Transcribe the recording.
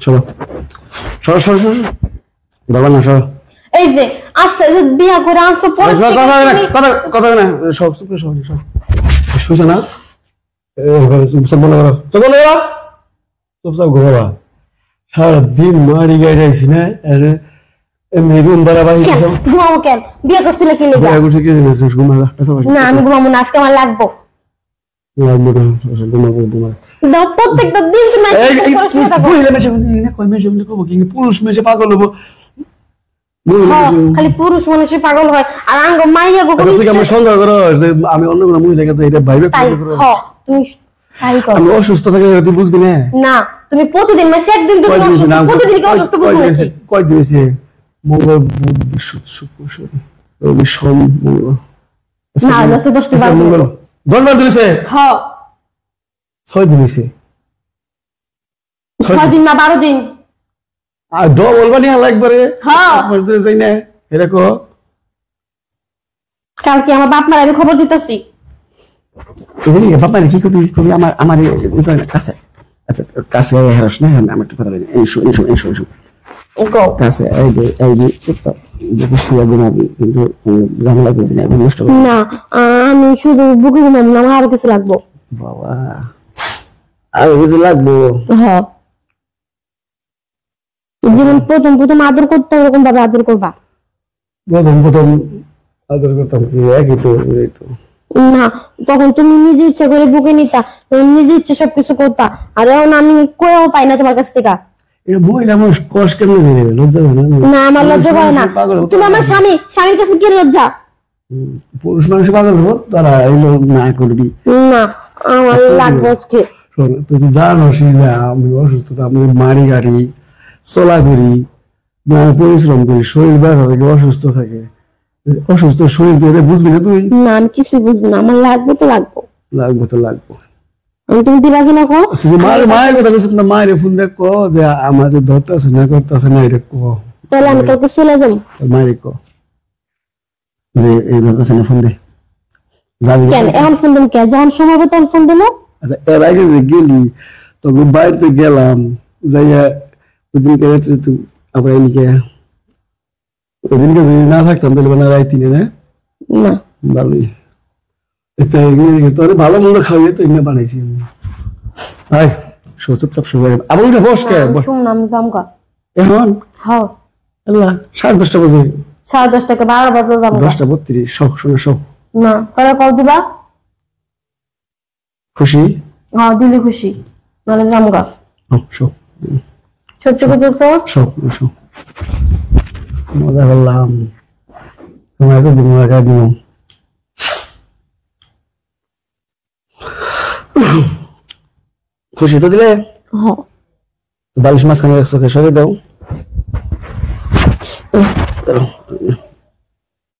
সরো সরো সরো সরো বাবা না সরো এই যে আচ্ছা বিয়া করে আনছো পরে কথা কথা না সব সব সব সব শুনছ না সব বলো সব বলো সব সব ঘোরা সারা দিন মারি গাইছি না আরে এমনি রুম ভাড়া বাড়ি ঘুমাবো কেন বিয়ে করছিলে কি লেগে বিয়ে করছে কি জানিস ঘুমালা না আমি ঘুমাবো না আজকে আমার লাগবো দাও প্রত্যেকটা দিন তুমি পুরুষ মেয়ে পাগল হবো খালি পুরুষ মানুষই পাগল হয় আর আঙ্গ মাইয়া গো তুমি আমার সন্দেহ করো যে আমি অন্য কোনো মহিলা কাছে এটা ভাইবে তুমি তাই করো আমি অসুস্থ থাকি তুই বুঝবি না না তুমি প্রতিদিন মাসে একদিন তুমি অসুস্থ প্রতিদিন কি অসুস্থ বুঝছি কয় দিন হইছে মঙ্গল বুধ বৃহস্পতি শুক্র শনি রবি সোম মঙ্গল না লসে 10 বার মঙ্গল 10 বার দিছে হ্যাঁ 6 দিন হইছে 6 দিন না 12 দিন আর ডবল বানিয়া লাগবারে হ্যাঁ বুঝতে চাই না এরকম কালকে আমার বাপ মার আমি খবর দিতেছি এগুলি বাপ মার কি কবি আমার আমার কাছে আচ্ছা কাছে হেরস না আমি একটু কথা বলি ইনশো কাছে এই চিত্তা বুঝিয়া গুনাবি কিন্তু ঝামেলা করবি না নষ্ট করবি না আমি শুধু বুকে ঘুমাবো না আমার আরো কিছু লাগবো বাবা আরো কিছু লাগবো হ্যাঁ জীবন প্রথম প্রথম আদর করতে ওরকম ভাবে আদর করবা প্রথম আদর করতাম একই তো এই তো না তখন তুমি নিজে ইচ্ছা করে বুকে নিতা তুমি নিজে ইচ্ছা সবকিছু করতা আর এখন আমি কোয়াও পাই না তোমার কাছ থেকে এটা মহিলা মানুষ কষ্ট কেমন মেরে লজ্জা হয় না আমার লজ্জা হয় না তুমি আমার স্বামীর কাছে কি লজ্জা পুরুষ মানুষ পাগল হবো তারা এগুলো না করবি না আমার লাগবে আজকে শোন তুই জানোস না আমি অসুস্থ আমি মারি গাড়ি চলা করি পরিশ্রম করি শরীর ব্যথা থাকে অসুস্থ থাকে অসুস্থ শরীর তুই বুঝবি না তুই না আমি কিছুই বুঝবো না আমার লাগবে তো লাগবো আমি তুমি দিবা কিনা কো তুই মায়ের কথা বলছিস না মায়ের ফোন দেখ কো যে আমাদের ধরতেছে না করতেছে না এটা কো তাহলে আমি কালকে চলে যাবো মায়ের কো যে এই ধরতেছে না ফোন দে যাবি কেন এখন ফোন দেন কে যখন সময় হবে তখন ফোন দেবো আচ্ছা এর আগে যে গেলি তখন বাইরে গেলাম যাইয়া ওদিনকে তুই আবার এদিকে ওদিনকে যদি না থাকতাম তাহলে না রাইতি না না ভালোই তোর ভালো মন্দ খাওয়াই তো এমনি বানাইছি আয় চুপচাপ শুয়ে আবার উঠে বস কে শুনলাম জামকা এখন হ্যাঁ আল্লাহ 10:30 বাজে 10:30 থেকে 12 বাজে যাবো 10:32 সব শুনে সব না পরে কল দিবা খুশি হ্যাঁ দিলি খুশি মানে জামকা সব সত্যি কথা সব মজা করলাম তোমার তো দিন লাগা দিও খুশি তো দিলে হ্যাঁ বালিশ মাঝখানে একশো সরে দাও